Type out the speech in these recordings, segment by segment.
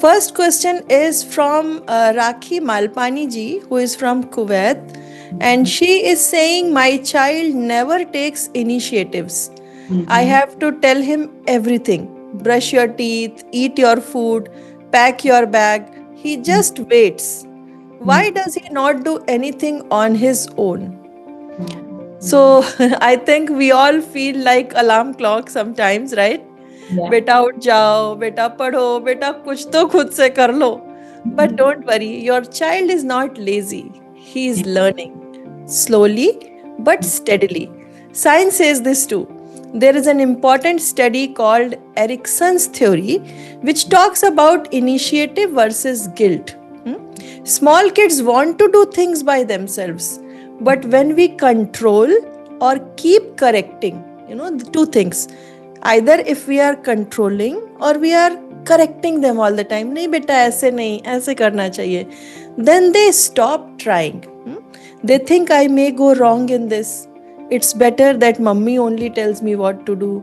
first question is from Rakhi Malpani ji, who is from Kuwait, and she is saying, "My child never takes initiatives. I have to tell him everything. Brush your teeth, eat your food, pack your bag. He just waits. Why does he not do anything on his own?" So I think we all feel like alarm clock sometimes, right? Yeah. बेटा उठ जाओ, बेटा पढ़ो, बेटा कुछ तो खुद से कर लो. But don't worry, your child is not lazy. He is learning slowly but steadily. Science says this too. There is an important study called Erickson's theory, which talks about initiative versus guilt. Small kids want to do things by themselves, but when we control or keep correcting, the two things, either if we are controlling or we are correcting them all the time, nahi beta aise nahi, aise karna chahiye, then they stop trying. They think I may go wrong in this. It's better that mummy only tells me what to do.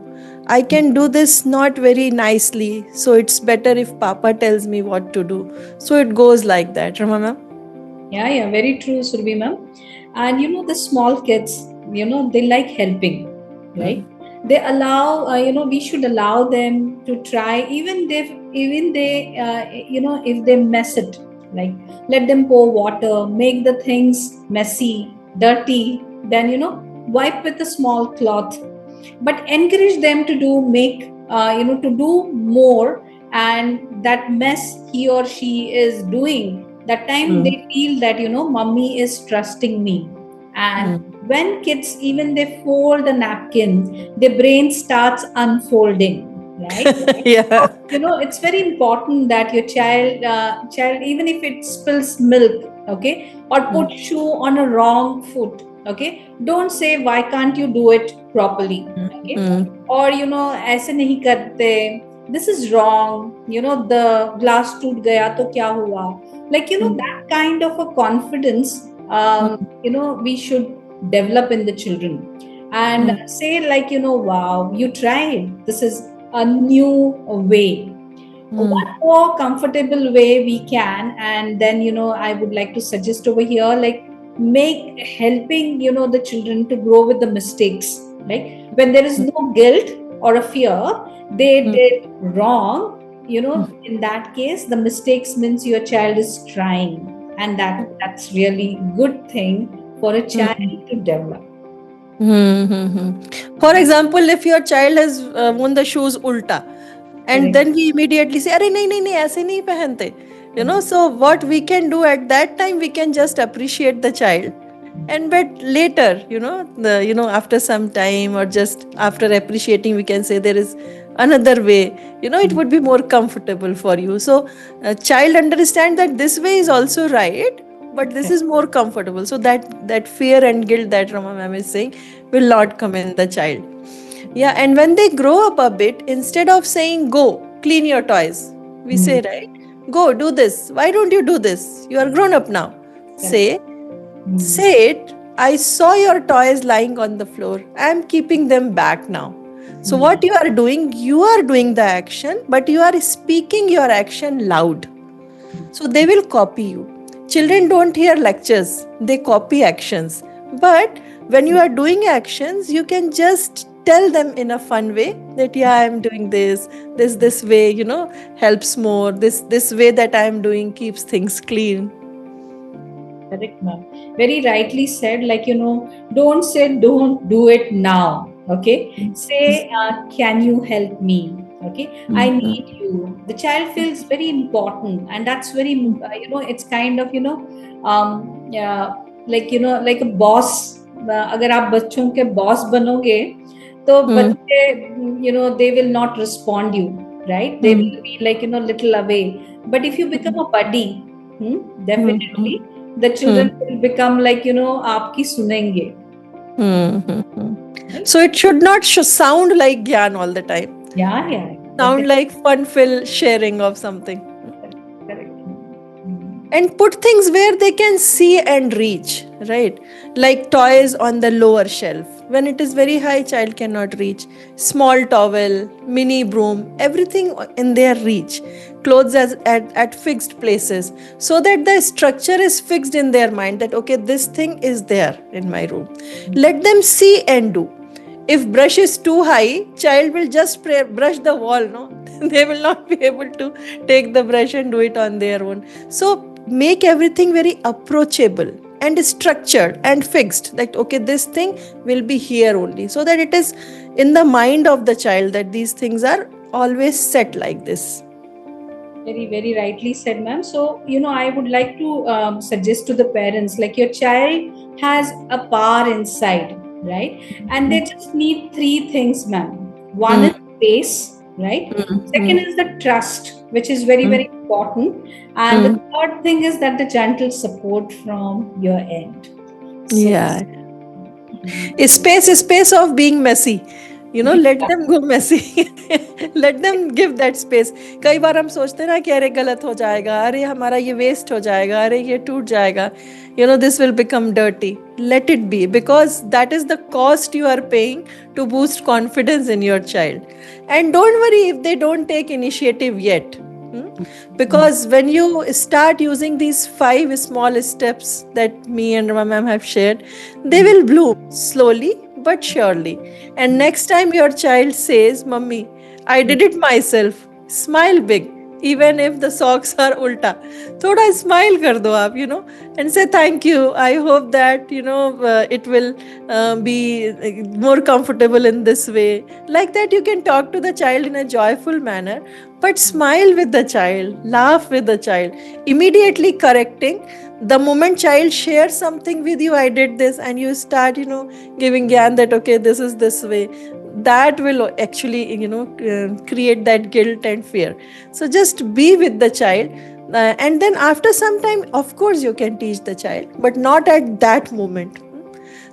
I can do this not very nicely, so it's better if Papa tells me what to do. So it goes like that, Rama ma'am. Yeah, very true, Surbi ma'am. And the small kids, they like helping, right? They allow, we should allow them to try, even if they mess it, like let them pour water, make the things messy, dirty, then wipe with a small cloth, but encourage them to to do more, and that mess he or she is doing, that time they feel that mommy is trusting me. And when kids, even they fold the napkin, their brain starts unfolding, right? Yeah. It's very important that your child, even if it spills milk, okay, or put shoe on a wrong foot, okay, don't say why can't you do it properly, okay, or ऐसे नहीं करते, this is wrong, the glass टूट गया तो क्या हुआ, like that kind of a confidence, we should develop in the children, and say like wow, you tried, this is a new way, one more comfortable way we can. And then I would like to suggest over here, like make helping the children to grow with the mistakes, like when there is no guilt or a fear they did wrong, in that case the mistakes means your child is trying, and that's really good thing for a child to develop. For example, if your child has worn the shoes ulta, and then we immediately say, "Arey nahi nahi nahi, aise nahi pehante." So what we can do at that time, we can just appreciate the child, and but later, after some time or just after appreciating, we can say there is another way. It would be more comfortable for you. So child understand that this way is also right, but this is more comfortable, so that fear and guilt that Rama ma'am is saying will not come in the child. Yeah, and when they grow up a bit, instead of saying go clean your toys, we say, right, go do this, why don't you do this, you are grown up now. Say it, I saw your toys lying on the floor, I am keeping them back now. So what you are doing the action, but you are speaking your action loud, so they will copy you. Children don't hear lectures, they copy actions. But when you are doing actions, you can just tell them in a fun way that, yeah, I am doing this way, helps more, this way that I am doing keeps things clean. Correct, ma'am. Very rightly said. Like, don't say, don't do it now. Okay. Say, can you help me? Okay. I need you. The child feels very important. And that's very, it's kind of, like a boss. अगर आप बच्चों के boss बनोगे तो बच्चे they will not respond you, right? They will be like little away. But if you become a buddy, definitely the children will become like आपकी सुनेंगे. So it should not sound like gyan all the time. Yeah. Sound like fun-filled sharing of something. Correct. And put things where they can see and reach, right? Like toys on the lower shelf. When it is very high, child cannot reach. Small towel, mini broom, everything in their reach. Clothes at fixed places, so that the structure is fixed in their mind that okay, this thing is there in my room. Let them see and do. If brush is too high, child will just brush the wall, no? They will not be able to take the brush and do it on their own. So make everything very approachable and structured and fixed, like okay, this thing will be here only, so that it is in the mind of the child that these things are always set like this. Very, very rightly said, ma'am. So, I would like to suggest to the parents, like your child has a power inside, right? And they just need three things, ma'am. One is space, right? Second is the trust, which is very, very important. And the third thing is that the gentle support from your end. So, Yeah. Space of being messy. Let them go messy. Let them give that space. कई बार हम सोचते हैं ना कि अरे गलत हो जाएगा, अरे हमारा ये वेस्ट हो जाएगा, अरे ये टूट जाएगा. This will become dirty. Let it be, because that is the cost you are paying to boost confidence in your child. And don't worry if they don't take initiative yet. Because when you start using these 5 small steps that me and Rama ma'am have shared, they will bloom slowly but surely. And next time your child says, Mummy, I did it myself, smile big. Even if the socks are ulta, thoda smile kar do aap, and say thank you. I hope that, it will be more comfortable in this way. Like that, you can talk to the child in a joyful manner, but smile with the child, laugh with the child, immediately correcting. The moment child shares something with you, I did this, and you start, giving gyan that, okay, this is this way, that will actually, create that guilt and fear. So just be with the child. And then after some time, of course, you can teach the child, but not at that moment.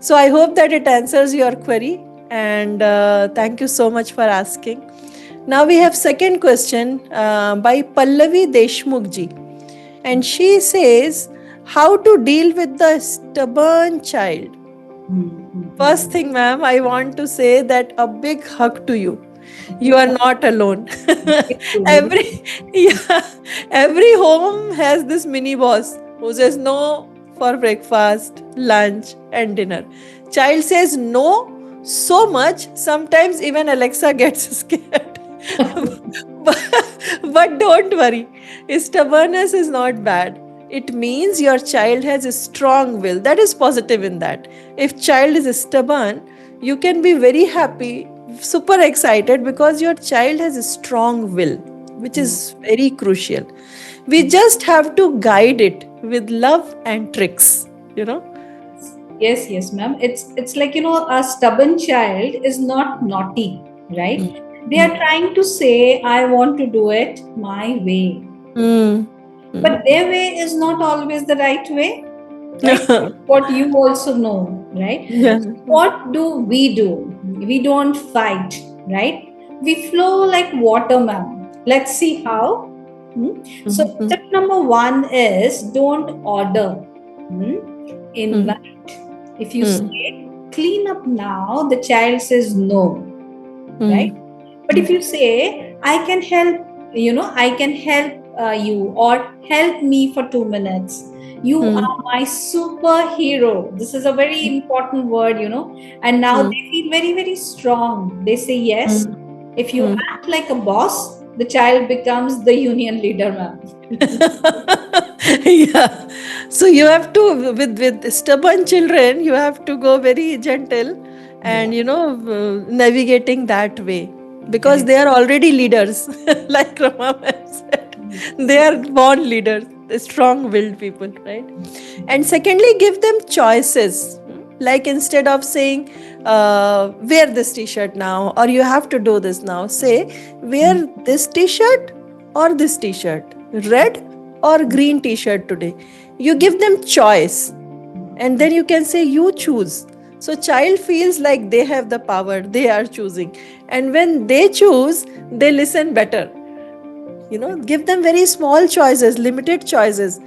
So I hope that it answers your query. And thank you so much for asking. Now we have second question by Pallavi Deshmukh ji. And she says, how to deal with the stubborn child? First thing, ma'am, I want to say that a big hug to you. You are not alone. Every home has this mini boss who says no for breakfast, lunch, and dinner. Child says no so much, sometimes even Alexa gets scared. But don't worry, stubbornness is not bad. It means your child has a strong will. That is positive in that. If child is stubborn, you can be very happy, super excited, because your child has a strong will, which is very crucial. We just have to guide it with love and tricks, Yes, ma'am. It's like, a stubborn child is not naughty, right? They are trying to say, I want to do it my way. But their way is not always the right way. Right? What you also know, right? Yeah. What do? We don't fight, right? We flow like water, ma'am. Let's see how. So step number 1 is don't order. Invite. If you say clean up now, the child says no, right? But if you say I can help, I can help you, or help me for 2 minutes. You are my superhero. This is a very important word, and now they feel very, very strong. They say yes. If you act like a boss, the child becomes the union leader, ma'am. Yeah. So you have to, with stubborn children, you have to go very gentle and, navigating that way. Because they are already leaders, like Rama said. They are born leaders, strong-willed people, right? And secondly, give them choices. Like instead of saying, wear this t-shirt now, or you have to do this now, say, wear this t-shirt or this t-shirt, red or green t-shirt today. You give them choice. And then you can say, you choose. So child feels like they have the power, they are choosing. And when they choose, they listen better. Give them very small choices, limited choices.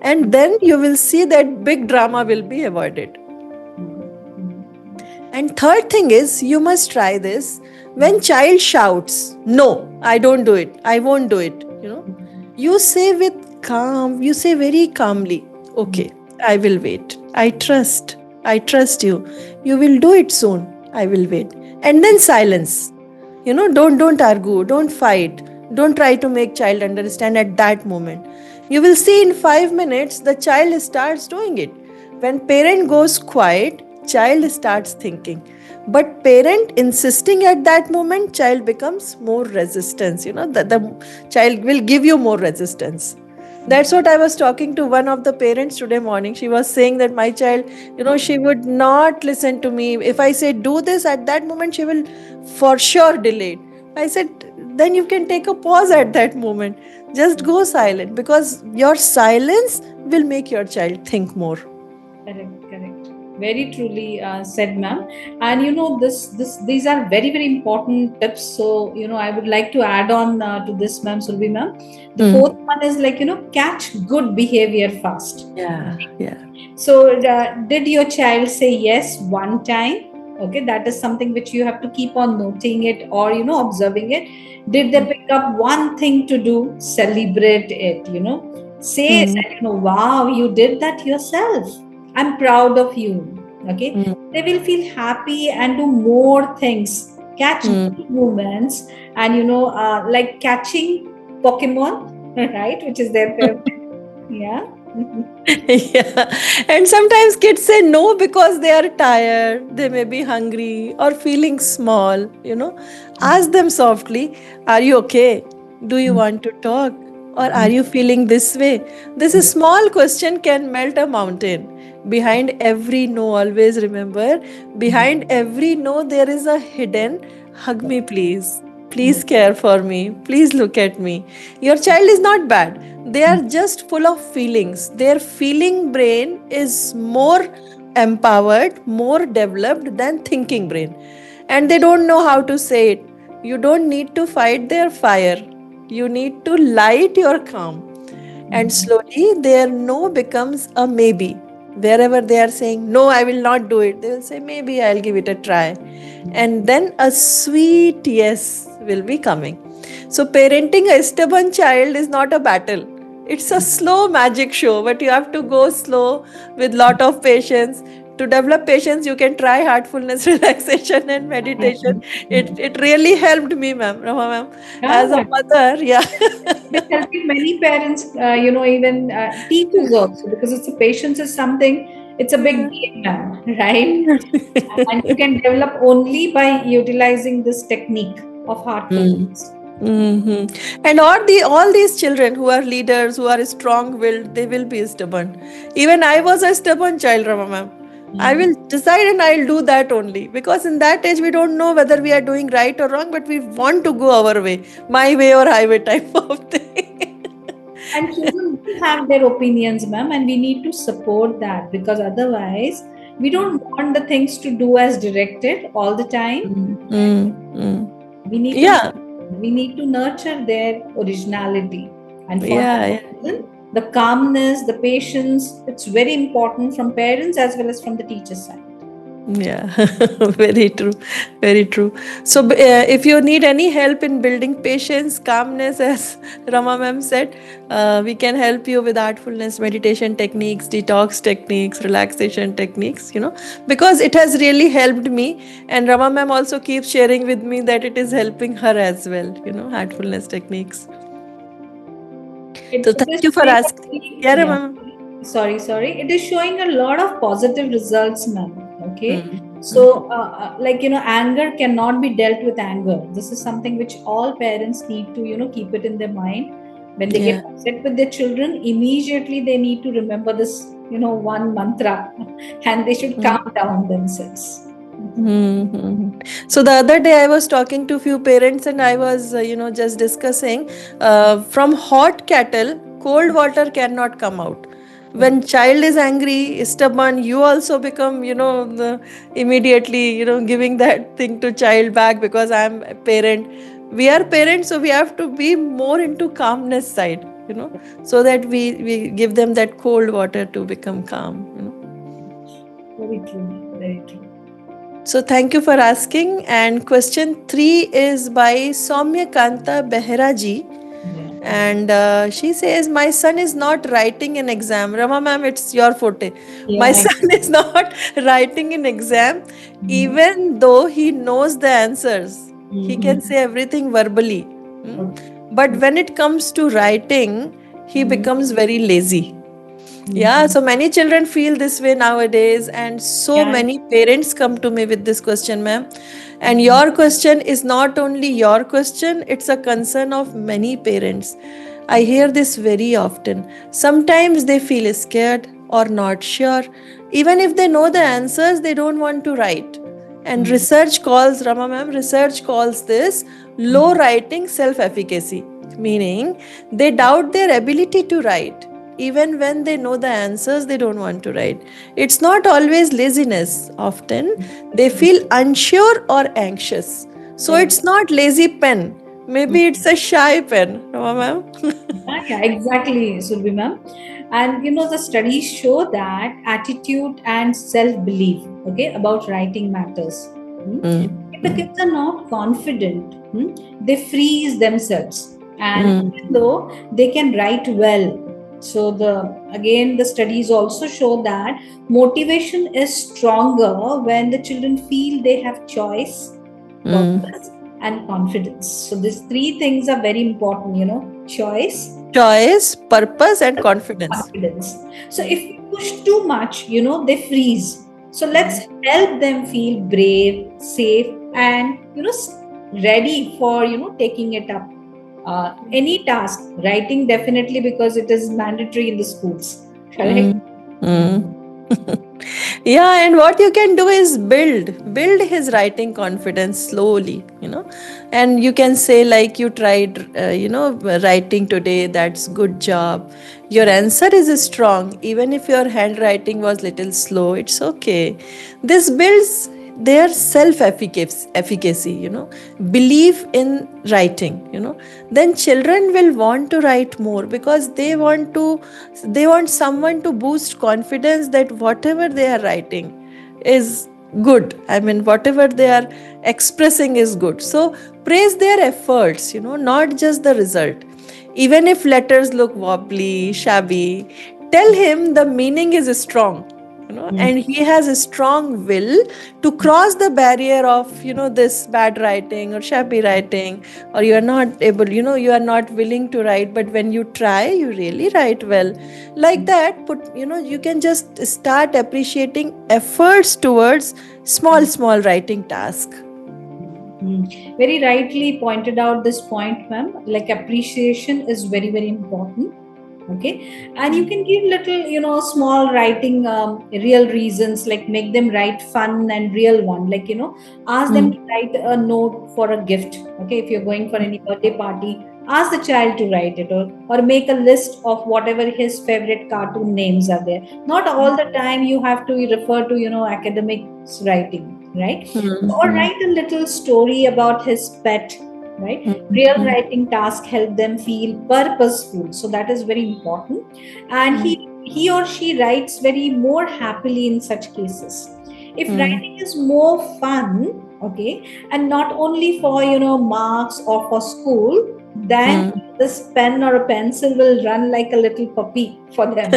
And then you will see that big drama will be avoided. And third thing is, you must try this. When child shouts, no, I don't do it, I won't do it, you say with calm, you say very calmly, okay, I will wait. I trust you. You will do it soon. I will wait. And then silence. Don't argue, don't fight. Don't try to make child understand at that moment. You will see in 5 minutes the child starts doing it. When parent goes quiet, child starts thinking. But parent insisting at that moment, child becomes more resistance. The child will give you more resistance. That's what I was talking to one of the parents today morning. She was saying that my child, she would not listen to me. If I say do this at that moment, she will for sure delay it. I said, then you can take a pause at that moment. Just go silent, because your silence will make your child think more. Correct. Very truly said, ma'am. And these are very, very important tips. So I would like to add on to this, ma'am, Surabhi ma'am. The fourth one is catch good behavior fast. Yeah. So did your child say yes one time? Okay, that is something which you have to keep on noting it, or observing it. Did they pick up one thing to do? Celebrate it. Say that, wow, you did that yourself. I'm proud of you. Okay, they will feel happy and do more things. Catch good moments, and like catching Pokemon, right? Which is their favorite. Yeah. Yeah. And sometimes kids say no because they are tired, they may be hungry or feeling small. Ask them softly, are you okay? Do you want to talk? Or are you feeling this way? This is small question can melt a mountain. Behind every no, always remember, behind every no, there is a hidden hug me, please. Please care for me. Please look at me. Your child is not bad. They are just full of feelings. Their feeling brain is more empowered, more developed than thinking brain. And they don't know how to say it. You don't need to fight their fire. You need to light your calm. And slowly their no becomes a maybe. Wherever they are saying, no, I will not do it, they will say, maybe I'll give it a try. And then a sweet yes will be coming. So, parenting a stubborn child is not a battle. It's a slow magic show, but you have to go slow with lot of patience. To develop patience, you can try heartfulness, relaxation, and meditation. It really helped me, ma'am, Rama ma'am, as a mother. Yeah. It's helping many parents, even teachers also, because it's a patience is something. It's a big game now, right? And you can develop only by utilizing this technique of heartfulness. And all these children who are leaders, who are strong-willed, they will be stubborn. Even I was a stubborn child, Rama ma'am. I will decide and I'll do that only, because in that age we don't know whether we are doing right or wrong, but we want to go our way, my way or highway type of thing. And children do have their opinions, ma'am, and we need to support that, because otherwise we don't want the things to do as directed all the time. We need Yeah. we need to nurture their originality, and for Yeah. the calmness, the patience, it's very important from parents as well as from the teacher side. Yeah, very true, very true. So, if you need any help in building patience, calmness, as Rama ma'am said, we can help you with heartfulness, meditation techniques, detox techniques, relaxation techniques, because it has really helped me. And Rama ma'am also keeps sharing with me that it is helping her as well, heartfulness techniques. So, thank you for asking. Yeah, Rama ma'am. Sorry. It is showing a lot of positive results, ma'am. Okay. So, anger cannot be dealt with anger. This is something which all parents need to, keep it in their mind. When they get upset with their children, immediately they need to remember this, one mantra, and they should calm down themselves. So the other day I was talking to a few parents and I was, just discussing from hot kettle, cold water cannot come out. When child is angry, stubborn, you also become, immediately, giving that thing to child back, because I'm a parent. We are parents, so we have to be more into calmness side, so that we give them that cold water to become calm. Very true. So thank you for asking. And question 3 is by Soumya Kanta Behra ji. Yeah. And she says, my son is not writing an exam. Rama ma'am, it's your forte. My Yeah. son is not writing an exam, Mhm. even though he knows the answers. He can Mhm. say everything verbally. Hmm? Okay. But when it comes to writing, he Mhm. becomes very lazy. Yeah, Mhm. so many children feel this way nowadays, and so Yeah. many parents come to me with this question, ma'am. And Mhm. your question is not only your question, it's a concern of many parents. I hear this very often. Sometimes they feel scared or not sure. Even if they know the answers, they don't want to write. And Mhm. research calls, Rama ma'am, research calls this low writing self efficacy, meaning they doubt their ability to write. Even when they know the answers, they don't want to write. It's not always laziness. Often they feel unsure or anxious. So Correct. it's not lazy pen. Maybe it's a shy pen. Rama ma'am? Yeah, exactly, Surbi ma'am. And the studies show that attitude and self-belief, okay, about writing matters. Hmm? If the kids are not confident, they freeze themselves, and Mm, even though they can write well. So the studies also show that motivation is stronger when the children feel they have choice, mm. purpose, and confidence. So these three things are very important, choice, Choice, purpose, and confidence. confidence. So if Mm, we push too much, they freeze. So let's help them feel brave, safe, and ready for taking it up. Any task, writing definitely, because it is mandatory in the schools. Correct. mm, mm. Yeah, and what you can do is build his writing confidence slowly, and you can say, like, you tried writing today, that's good job. Your answer is strong, even if your handwriting was little slow, it's okay. This builds their self efficacy, belief in writing, then children will want to write more, because they want someone to boost confidence that whatever they are writing is good. I mean, whatever they are expressing is good. So praise their efforts, not just the result. Even if letters look wobbly, shabby, tell him the meaning is strong, Mm. and he has a strong will to cross the barrier of, this bad writing or shabby writing, or you are not able, you are not willing to write, but when you try, you really write well. Like that, you can just start appreciating efforts towards small writing task. Very rightly pointed out this point, ma'am. Like appreciation is very, very important. Okay, and you can give little, small writing, real reasons, like make them write fun and real one. Like ask them Mm. to write a note for a gift. Okay, if you're going for any birthday party, ask the child to write it, or make a list of whatever his favorite cartoon names are there. Not all the time you have to refer to academics writing, right? Or Mm. write a little story about his pet, right? Real Mm. writing task help them feel purposeful, so that is very important. And Mm. he or she writes very more happily in such cases. If Mm. writing is more fun, okay, and not only for marks or for school, then Mm. this pen or a pencil will run like a little puppy for them.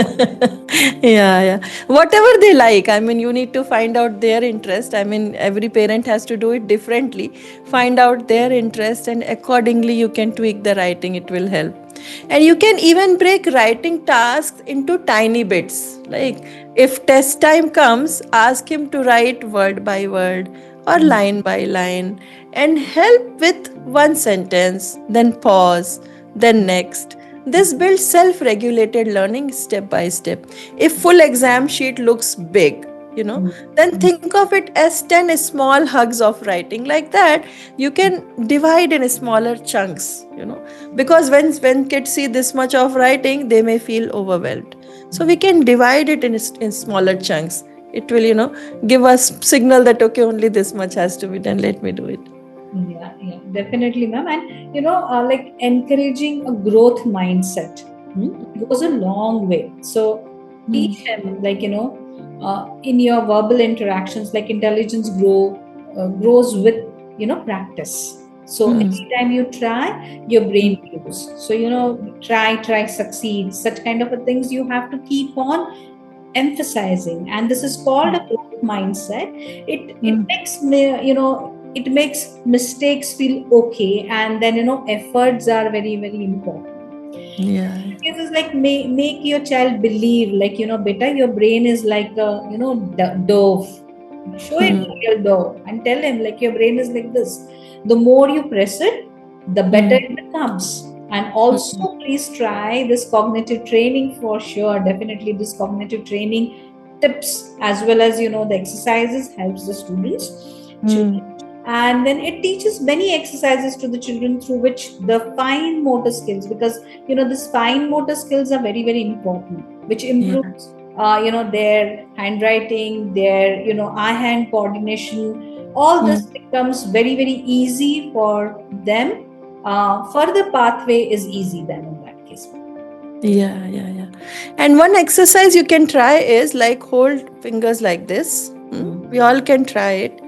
Yeah. Whatever they like. I mean, you need to find out their interest. I mean, every parent has to do it differently. Find out their interest, and accordingly, you can tweak the writing. It will help. And you can even break writing tasks into tiny bits. Like, if test time comes, ask him to write word by word or line by line, and help with one sentence, then pause, then next. This builds self regulated learning step by step. If full exam sheet looks big, then think of it as 10 small hugs of writing. Like that, you can divide in smaller chunks, because when kids see this much of writing, they may feel overwhelmed. So we can divide it in smaller chunks. It will, give us signal that, okay, only this much has to be done, let me do it. Yeah, definitely, ma'am. And like encouraging a growth mindset goes a long way. So teach him, like in your verbal interactions, like intelligence grow grows with practice. So every time you try, your brain grows. So try, succeed, such kind of a things you have to keep on emphasizing, and this is called a growth mindset. It makes me, it makes mistakes feel okay, and then efforts are very very important. Yeah. It is like make your child believe, like beta, your brain is like a dove. Show him a real dove and tell him like your brain is like this. The more you press it, the better it becomes. And also please try this cognitive training for sure. Definitely this cognitive training tips as well as the exercises helps the students, children. And then it teaches many exercises to the children through which the fine motor skills, because this fine motor skills are very very important, which improves their handwriting, their eye hand coordination. All this becomes very very easy for them. Further pathway is easy then in that case. Yeah. And one exercise you can try is like hold fingers like this. We all can try it.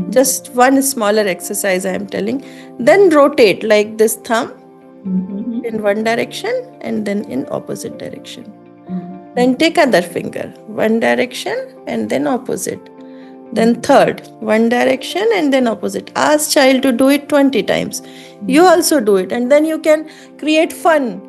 Just one smaller exercise I am telling. Then rotate like this thumb in one direction and then in opposite direction. Then take other finger, one direction and then opposite. Then third, one direction and then opposite. Ask child to do it 20 times. You also do it, and then you can create fun,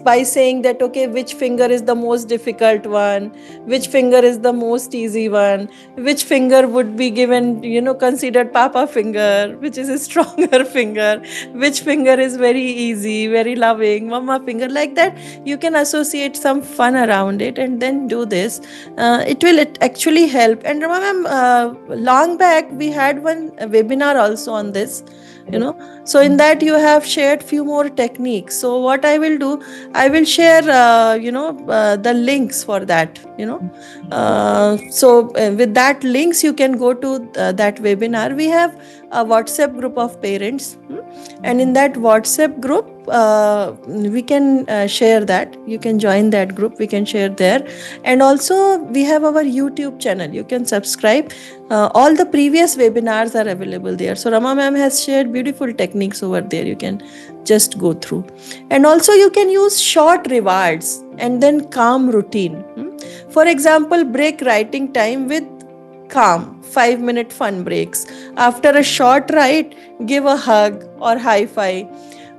by saying that, okay, which finger is the most difficult one, which finger is the most easy one, which finger would be given, considered papa finger, which is a stronger finger, which finger is very easy, very loving, mama finger, like that. You can associate some fun around it and then do this. It will actually help. And remember, long back we had one webinar also on this. So in that you have shared few more techniques. So what I will do, I will share the links for that. With that links you can go to that webinar. We have a WhatsApp group of parents, and in that WhatsApp group we can share that. You can join that group, we can share there. And also we have our YouTube channel, you can subscribe. All the previous webinars are available there. So Rama ma'am has shared beautiful techniques over there, you can just go through. And also you can use short rewards and then calm routine. For example, break writing time with calm 5-minute fun breaks. After a short write, give a hug or high five.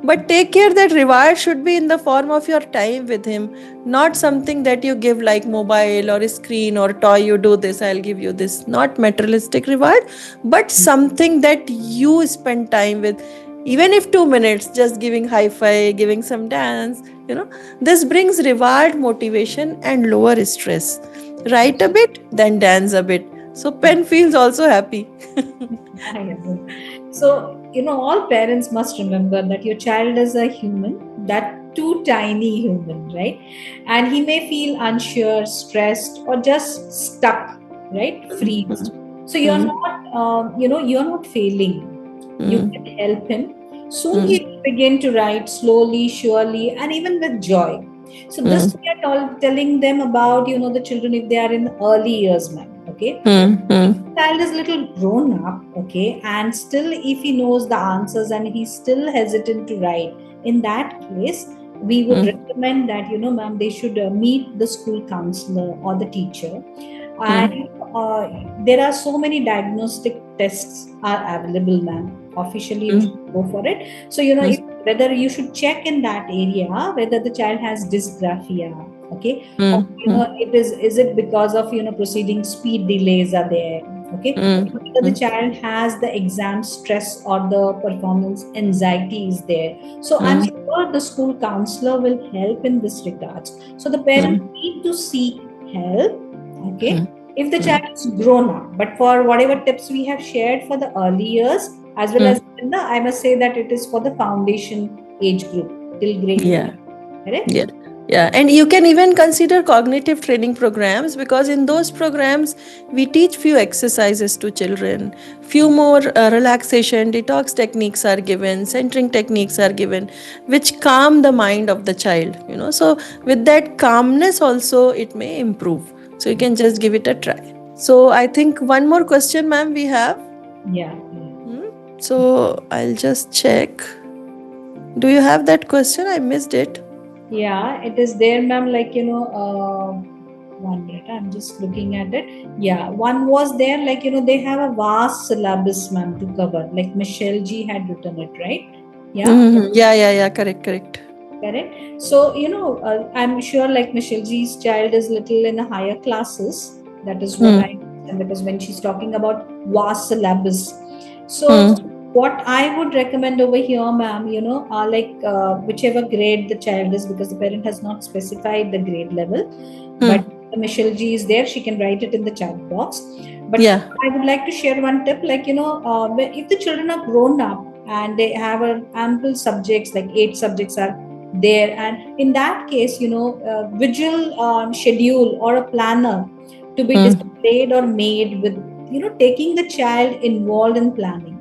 But take care that reward should be in the form of your time with him, not something that you give like mobile or a screen or toy. You do this, I'll give you this. Not materialistic reward, but something that you spend time with. Even if 2 minutes, just giving high five, giving some dance, this brings reward, motivation, and lower stress. Write a bit, then dance a bit. So pen feels also happy. So, all parents must remember that your child is a human, that too tiny human, right? And he may feel unsure, stressed, or just stuck, right? Freezed. So you're not, you're not failing. You can help him. Soon he will begin to write slowly, surely, and even with joy. So this we are telling them about, the children if they are in early years, ma'am. Okay. If the child is little grown up, okay, and still if he knows the answers and he's still hesitant to write, in that case, we would recommend that, ma'am, they should meet the school counselor or the teacher. And there are so many diagnostic tests are available, ma'am. Officially, you should go for it. So, whether you should check in that area whether the child has dysgraphia, okay, or, is it because of proceeding speed delays are there, okay, whether the child has the exam stress or the performance anxiety is there. So I'm sure the school counselor will help in this regards. So the parents need to seek help, okay, if the child is grown up. But for whatever tips we have shared for the early years, as well as I must say that it is for the foundation age group till grade 9, correct? Yeah, and you can even consider cognitive training programs, because in those programs we teach few exercises to children, few more relaxation, detox techniques are given, centering techniques are given, which calm the mind of the child. So with that calmness also it may improve. So you can just give it a try. So I think one more question, ma'am, we have. Yeah. So I'll just check. Do you have that question? I missed it. Yeah, it is there, ma'am. Like, 1 minute, I'm just looking at it. Yeah, one was there, like, they have a vast syllabus, ma'am, to cover. Like Michelle G had written it, right? Yeah, Yeah. Correct. correct. So, I'm sure like Michelle G's child is little in the higher classes. That is what I understand, because when she's talking about vast syllabus. So, what I would recommend over here, ma'am, whichever grade the child is, because the parent has not specified the grade level, but Michelle G is there, she can write it in the chat box. But Yeah. I would like to share one tip, like, if the children are grown up and they have ample subjects, like 8 subjects are there, and in that case, visual schedule or a planner to be displayed or made with, taking the child involved in planning.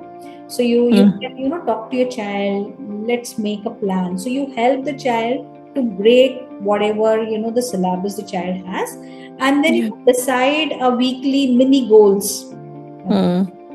So you can, talk to your child, let's make a plan. So you help the child to break whatever, the syllabus the child has, and then you decide a weekly mini goals.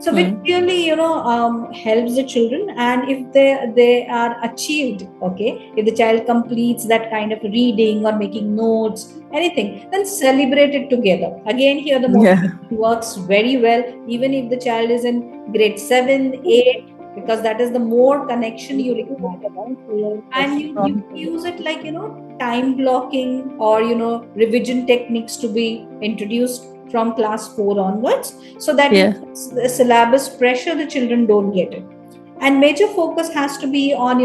So which really, helps the children, and if they are achieved, okay, if the child completes that kind of reading or making notes, anything, then celebrate it together. Again, here the motivation works very well, even if the child is in grade 7, 8, because that is the more connection you require. And you use it like, time blocking or, revision techniques to be introduced from class 4 onwards, so that the syllabus pressure the children don't get it. And major focus has to be on,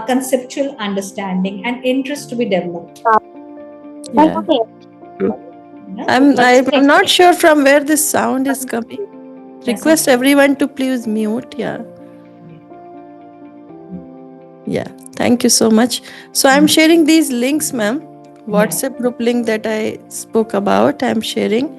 conceptual understanding and interest to be developed. Yeah. I'm not sure from where this sound is coming. Request everyone to please mute. Yeah. Thank you so much. So I'm sharing these links, ma'am. WhatsApp group link that I spoke about, I'm sharing,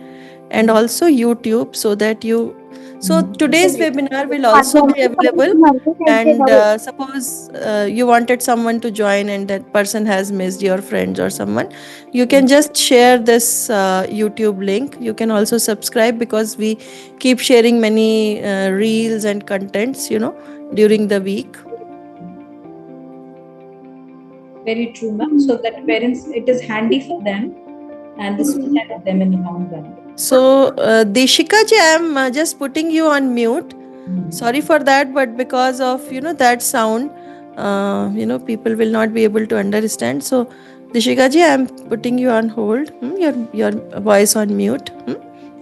and also YouTube, so that you. So today's webinar will also be available, and suppose you wanted someone to join and that person has missed, your friends or someone, you can just share this YouTube link. You can also subscribe, because we keep sharing many reels and contents, during the week. Very true, ma'am. So that parents, it is handy for them, and this will help them in the long run. So, Deshika ji, I'm just putting you on mute. Sorry for that, but because of that sound, people will not be able to understand. So, Deshika ji, I'm putting you on hold. Your voice on mute.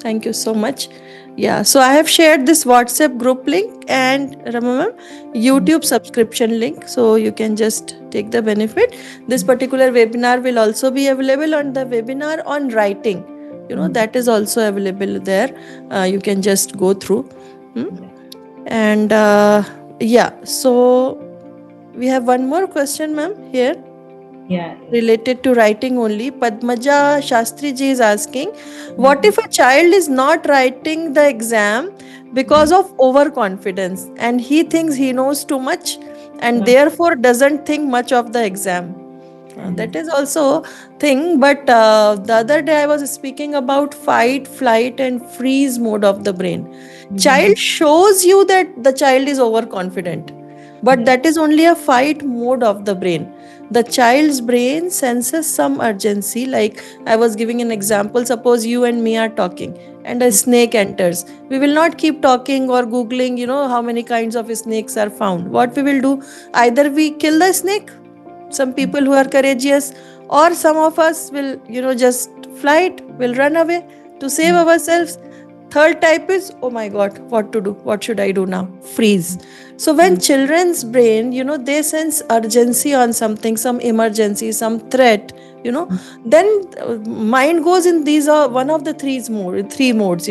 Thank you so much. Yeah, so I have shared this WhatsApp group link and Rama YouTube subscription link, so you can just take the benefit. This particular webinar will also be available on the webinar on writing. That is also available there. You can just go through. And so we have one more question, ma'am, here. Related to writing only. Padmaja Shastri ji is asking, what if a child is not writing the exam because of overconfidence and he thinks he knows too much and therefore doesn't think much of the exam? That is also thing, but the other day I was speaking about fight, flight and freeze mode of the brain. Child shows you that the child is overconfident, but that is only a fight mode of the brain. The child's brain senses some urgency. Like I was giving an example, suppose you and me are talking and a snake enters. We will not keep talking or googling, how many kinds of snakes are found. What we will do, either we kill the snake, some people who are courageous, or some of us will just flight, will run away to save ourselves. Third type is, oh my god, what to do, what should I do now, freeze. So when children's brain, they sense urgency on something, some emergency, some threat, then mind goes in these are one of the three modes,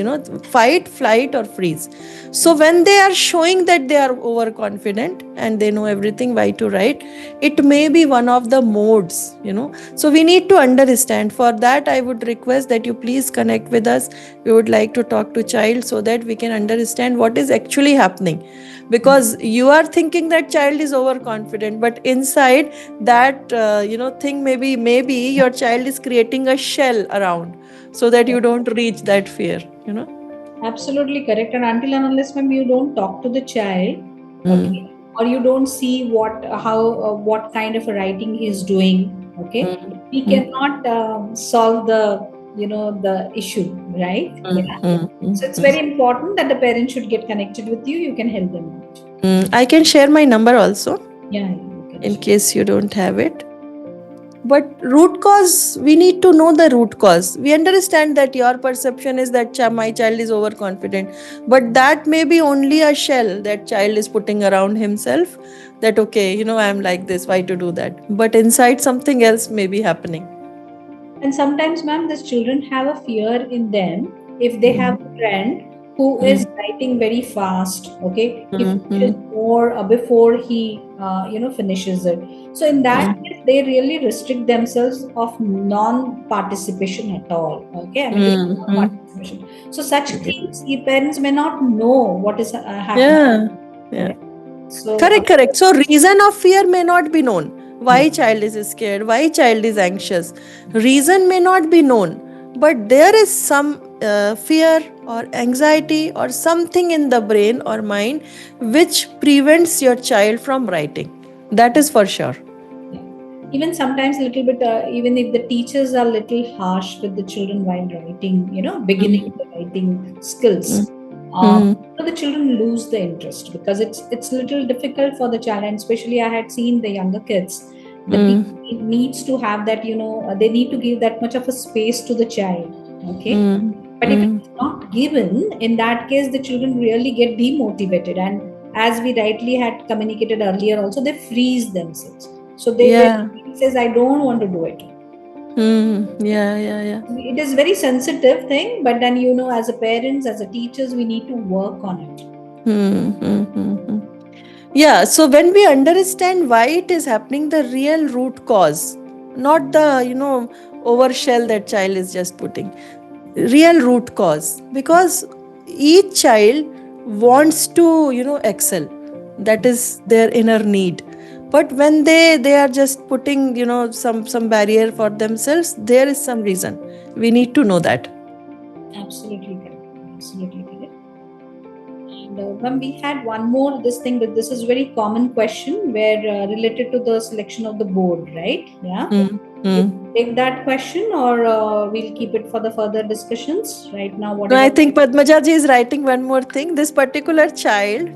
fight, flight or freeze. So when they are showing that they are overconfident and they know everything, why to write, it may be one of the modes, so we need to understand. For that, I would request that you please connect with us. We would like to talk to child so that we can understand what is actually happening, because you are thinking that child is overconfident, but inside that thing, maybe your child is creating a shell around so that you don't reach that fear. Absolutely correct. And until and unless, ma'am, you don't talk to the child, Mm, okay, or you don't see what kind of a writing he's doing, okay, mm, we mm, cannot solve the issue, right? mm, Yeah. mm, So it's mm, very important that the parent should get connected with you. You can help them out. I can share my number also Yeah, you can in share. case you don't have it. But root cause, we need to know the root cause. We understand that your perception is that my child is overconfident, but that may be only a shell that child is putting around himself. That okay, I'm like this, why to do that? But inside something else may be happening. And sometimes, ma'am, these children have a fear in them if they have Mm, a friend who is mm, writing very fast. Okay, he mm, finishes mm, more before he, finishes it. So in that mm, case, they really restrict themselves of non-participation at all. Okay, I mean to say mm, mm. non-participation. So such things, the parents may not know what is happening. Yeah, yeah. Correct. So Correct, correct. So reason of fear may not be known. Why child is scared, why child is anxious. Reason may not be known, but there is some fear or anxiety or something in the brain or mind which prevents your child from writing. That is for sure. yeah. Even sometimes a little bit, even if the teachers are little harsh with the children while writing, beginning Mm, the writing skills, mm, the children lose the interest because it's little difficult for the child, and especially I had seen the younger kids. The mm, teacher needs to have that, they need to give that much of a space to the child. Okay, mm, but if mm. it's not given, in that case, the children really get demotivated. And as we rightly had communicated earlier, also they freeze themselves. So they Yeah. says, I don't want to do it. Yeah, yeah, yeah. It is very sensitive thing, but then as a parents, as a teachers, we need to work on it. Hmm, hmm, hmm, hmm. Yeah, so when we understand why it is happening, the real root cause, not the, overshell that child is just putting, real root cause, because each child wants to, excel. That is their inner need. But when they are just putting, some barrier for themselves, there is some reason. We need to know that. Absolutely correct. Absolutely correct. And when we had one more this thing, but this is very common question where related to the selection of the board, right? Yeah. Hmm. We'll Hmm. take that question, or we'll keep it for the further discussions right now, No, I whatever. think Padmaja ji is writing one more thing. This particular child,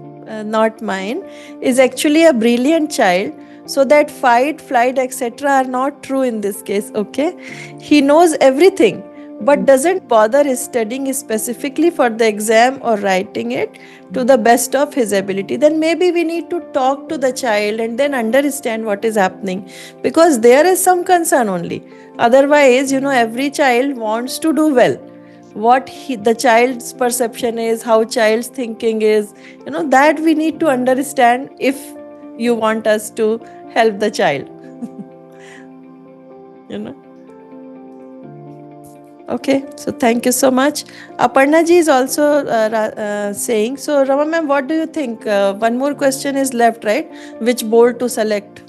not mine, is actually a brilliant child. So that fight, flight, etc. are not true in this case. Okay, he knows everything, but doesn't bother studying specifically for the exam or writing it to the best of his ability. Then maybe we need to talk to the child and then understand what is happening, because there is some concern only. Otherwise, every child wants to do well. What the child's perception is, how child's thinking is, that we need to understand if you want us to help the child. you know okay, so thank you so much. Aparna ji is also saying, so Rama ma'am, what do you think? One more question is left, right? Which board to select?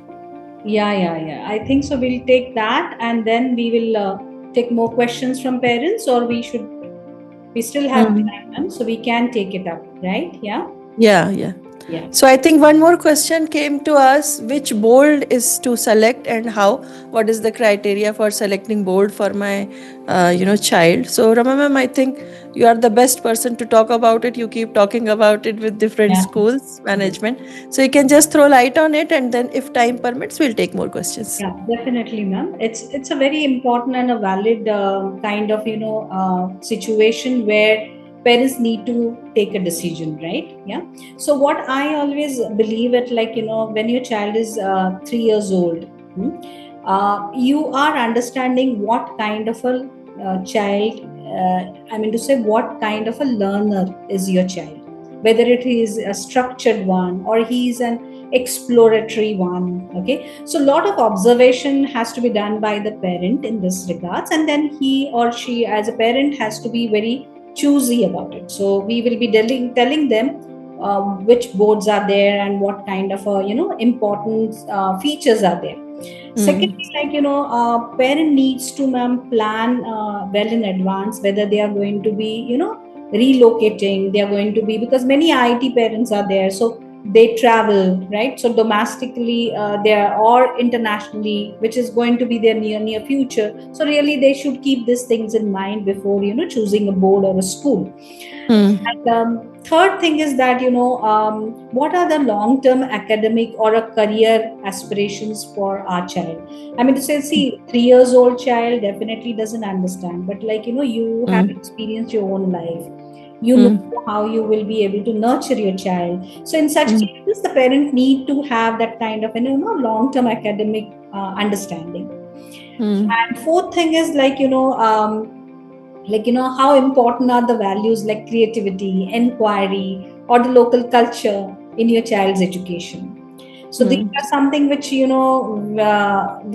Yeah. I think so. We'll take that, and then we will take more questions from parents, or we still have Hmm. time, ma'am, so we can take it up, right? Yeah. Yeah, yeah. Yeah. So I think one more question came to us: which board is to select and how? What is the criteria for selecting board for my, child? So Rama ma'am, I think you are the best person to talk about it. You keep talking about it with different Yeah. schools management, so you can just throw light on it, and then if time permits, we'll take more questions. Yeah, definitely, ma'am. It's a very important and a valid kind of situation where parents need to take a decision, right? Yeah. So what I always believe it, like when your child is 3 years old, you are understanding what kind of a child. I mean to say, what kind of a learner is your child? Whether it is a structured one or he is an exploratory one. Okay, so a lot of observation has to be done by the parent in this regards, and then he or she as a parent has to be very choosy about it. So we will be telling them which boards are there and what kind of important features are there. Hmm. Secondly, like parent needs to, ma'am, plan well in advance whether they are going to be relocating. They are going to be, because many IIT parents are there, so they travel, right? So domestically, there or internationally, which is going to be their near future. So really, they should keep these things in mind before choosing a board or a school. Hmm. And third thing is that what are the long-term academic or a career aspirations for our child? I mean to say, see, 3 years old child definitely doesn't understand, but you have Hmm. experienced your own life. You know Hmm. how you will be able to nurture your child. So in such Hmm. cases, the parent need to have that kind of long-term academic understanding. Hmm. And fourth thing is how important are the values like creativity, inquiry, or the local culture in your child's education. So these Hmm. are something which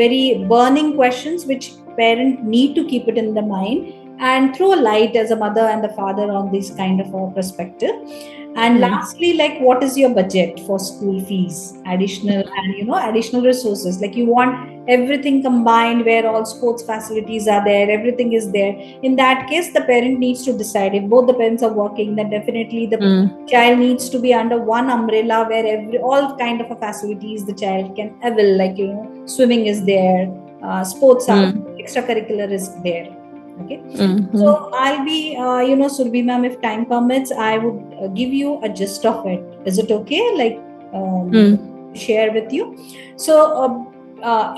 very burning questions which parent need to keep it in the mind and throw a light as a mother and the father on this kind of a perspective. And Hmm. lastly, like, what is your budget for school fees, additional and additional resources? Like, you want everything combined where all sports facilities are there, everything is there. In that case, the parent needs to decide. If both the parents are working, then definitely the Hmm. child needs to be under one umbrella where every all kind of a facilities the child can avail. Like swimming is there, sports are, Hmm. extracurricular is there. Okay. Hmm. So Hmm. I'll be, Surbi ma'am, if time permits, I would give you a gist of it. Is it okay? Like, Hmm. share with you. So,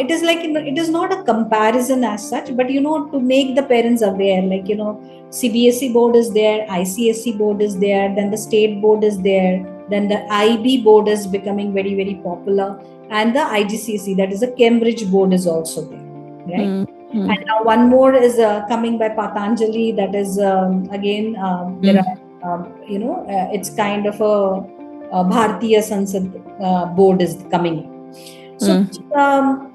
it is like, it is not a comparison as such, but to make the parents aware, like, CBSE board is there, ICSE board is there, then the state board is there, then the IB board is becoming very, very popular, and the IGCSE, that is a Cambridge board, is also there, right? Hmm. Hmm. And now one more is coming by Patanjali. That is again there are it's kind of a Bharatiya Sansad board is coming. So Hmm.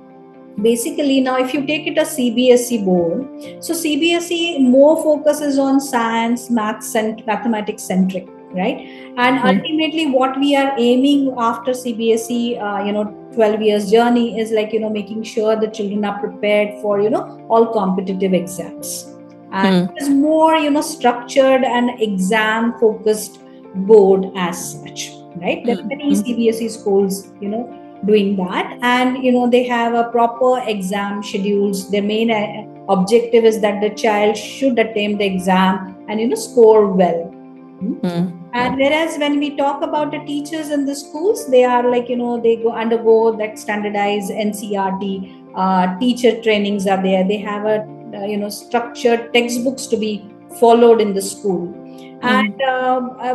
basically now if you take it a CBSE board, so CBSE more focuses on science, maths and mathematics centric, right? And Hmm. ultimately what we are aiming after CBSE 12 years journey is like making sure the children are prepared for all competitive exams. And Hmm. it is more structured and exam focused board as such, right? There are many Hmm. CBSE schools doing that, and they have a proper exam schedules. Their main objective is that the child should attempt the exam and score well. Hmm. And whereas when we talk about the teachers in the schools, they are like they go undergo that standardized NCRT teacher trainings are there. They have a structured textbooks to be followed in the school. And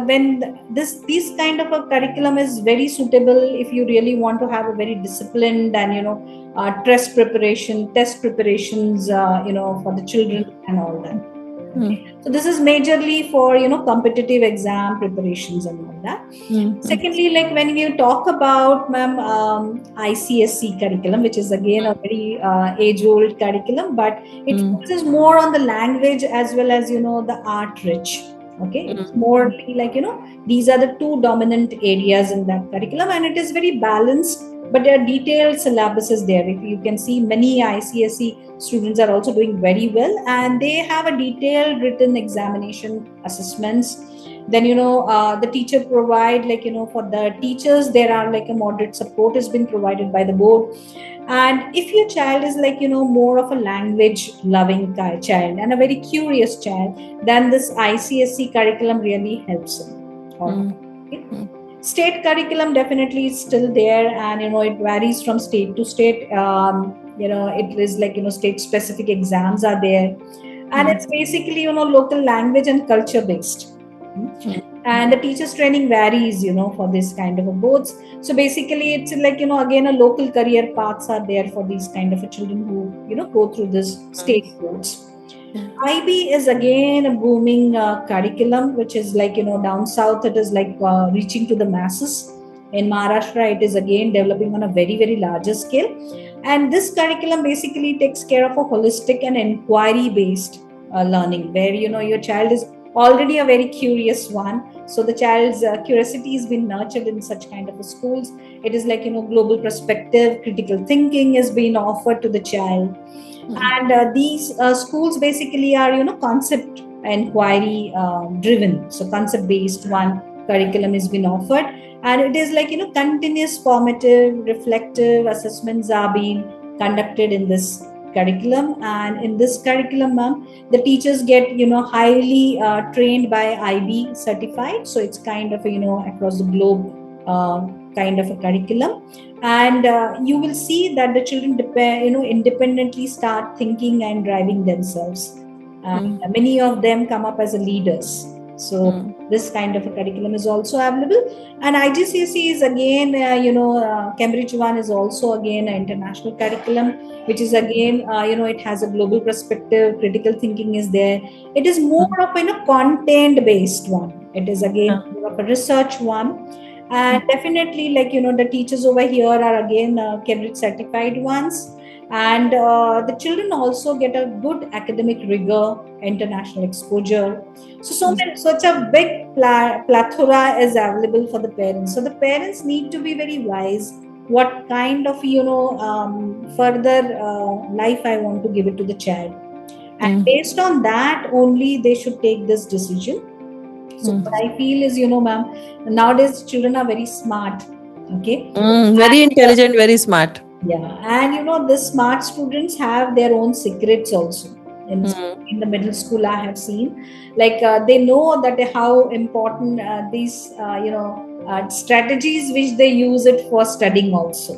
when this kind of a curriculum is very suitable if you really want to have a very disciplined and test preparations for the children and all that. Okay. So this is majorly for competitive exam preparations and all that. Secondly, like when you talk about ma'am ICSE curriculum, which is again a very age-old curriculum, but it focuses more on the language as well as the art rich. Okay, it's more like these are the two dominant areas in that curriculum, and it is very balanced. But there are detailed syllabuses there. If you can see, many ICSE students are also doing very well, and they have a detailed written examination assessments. Then the teacher provide like for the teachers there are like a moderate support has been provided by the board. And if your child is like more of a language loving child and a very curious child, then this ICSE curriculum really helps him. Okay. State curriculum definitely is still there, and it varies from state to state. It is like state specific exams are there, and it's basically local language and culture based. And the teachers training varies for this kind of a boards. So basically it's like again a local career paths are there for these kind of children who go through this state boards. IB is again a booming curriculum, which is like down south it is like reaching to the masses. In Maharashtra it is again developing on a very very larger scale, and this curriculum basically takes care of a holistic and inquiry based learning, where your child is already a very curious one, so the child's curiosity has been nurtured in such kind of schools. It is like global perspective, critical thinking is being offered to the child. And these schools basically are concept inquiry driven, so concept based one curriculum has been offered, and it is like, continuous formative reflective assessments are being conducted in this curriculum. And in this curriculum, ma'am, the teachers get, highly trained by IB certified, so it's kind of a, across the globe kind of a curriculum. And you will see that the children independently start thinking and driving themselves, and many of them come up as a leaders. So this kind of a curriculum is also available. And IGCSE is again, Cambridge one is also again an international curriculum, which is again, it has a global perspective, critical thinking is there. It is more of a content based one. It is again more of a research one. And definitely, like, the teachers over here are again Cambridge certified ones. And the children also get a good academic rigor, international exposure. So such a big plethora is available for the parents. So the parents need to be very wise. What kind of, further life I want to give it to the child. And based on that only, they should take this decision. So what I feel is, ma'am, nowadays children are very smart. Okay. Very intelligent, very smart. Yeah. And the smart students have their own secrets also. In the middle school, I have seen, like, they know that how important these, strategies which they use it for studying also.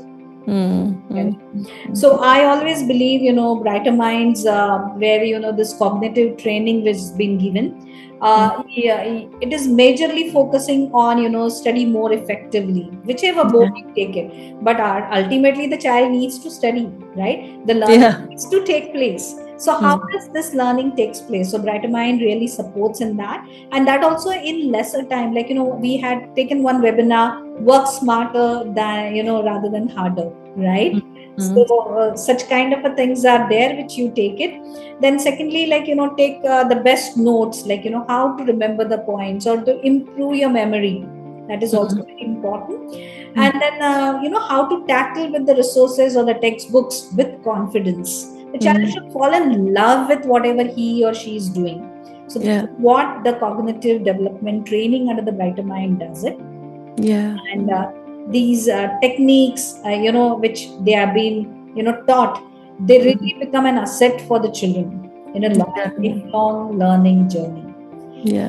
So I always believe, Brighter Minds, where, this cognitive training which has been given, it is majorly focusing on, study more effectively, whichever board you take it. But ultimately, the child needs to study, right? The learning needs to take place. So how does this learning takes place? So Brighter Mind really supports in that. And that also in lesser time. Like, we had taken one webinar, work smarter than, rather than harder, right? So such kind of things are there which you take it. Then secondly, like, take the best notes, like, how to remember the points or to improve your memory. That is also very important. And then, how to tackle with the resources or the textbooks with confidence. The child should fall in love with whatever he or she is doing. So this is what the cognitive development training under the Brighter Mind does it. And these techniques, which they are being, taught, they really become an asset for the children in a lifelong learning journey.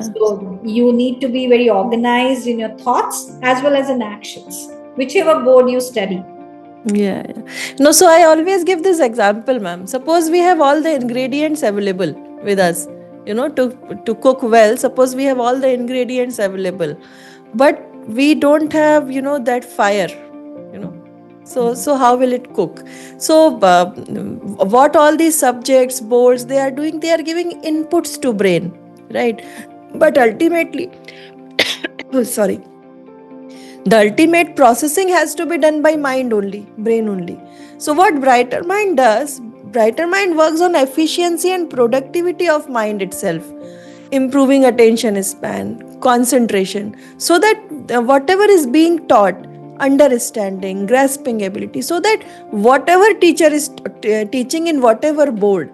So you need to be very organized in your thoughts as well as in actions, whichever board you study. No, so I always give this example, ma'am. Suppose we have all the ingredients available with us, to cook well. Suppose we have all the ingredients available, but we don't have, that fire, so how will it cook? So what all these subjects, boards, they are doing, they are giving inputs to brain, right? But ultimately, sorry, the ultimate processing has to be done by mind only, brain only. So what Brighter Mind does, Brighter Mind works on efficiency and productivity of mind itself, improving attention span, concentration, so that whatever is being taught, understanding, grasping ability, so that whatever teacher is teaching in whatever board,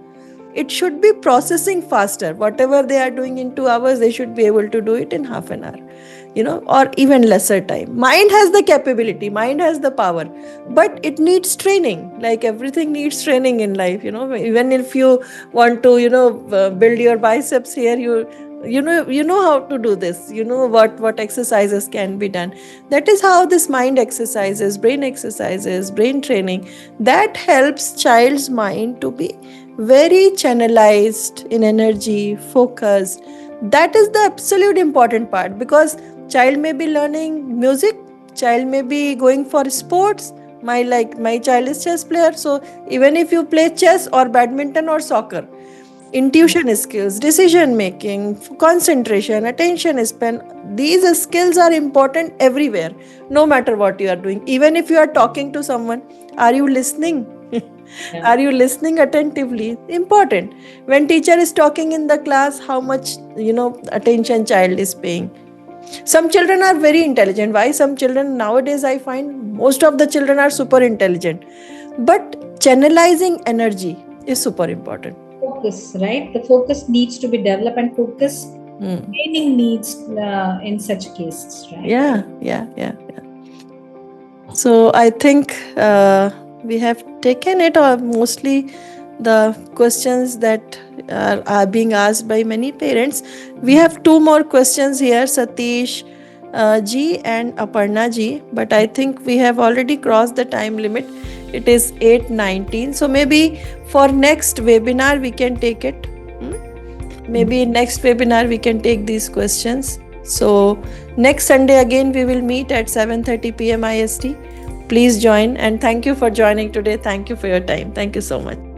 it should be processing faster. Whatever they are doing in 2 hours, they should be able to do it in half an hour, or even lesser time. Mind has the capability, mind has the power, but it needs training. Like everything needs training in life, even if you want to, build your biceps here, you know how to do this, what exercises can be done. That is how this mind exercises, brain training, that helps child's mind to be very channelized in energy, focused. That is the absolute important part, because child may be learning music, child may be going for sports. My child is chess player, so even if you play chess or badminton or soccer, intuition skills, decision making, concentration, attention span, these skills are important everywhere, no matter what you are doing. Even if you are talking to someone, are you listening? Are you listening attentively? Important. When teacher is talking in the class, how much attention child is paying. Some children are very intelligent. Why some children nowadays, I find most of the children are super intelligent, but channelizing energy is super important. focus, right? The focus needs to be developed, and focus Hmm. training needs in such cases, right? Yeah. So I think we have taken it, or mostly the questions that are being asked by many parents. We have two more questions here, Satish ji and Aparna ji, but I think we have already crossed the time limit. It is 8:19. So maybe for next webinar we can take it. Maybe in next webinar we can take these questions. So next Sunday again we will meet at 7:30 p.m. IST. Please join, and thank you for joining today. Thank you for your time. Thank you so much.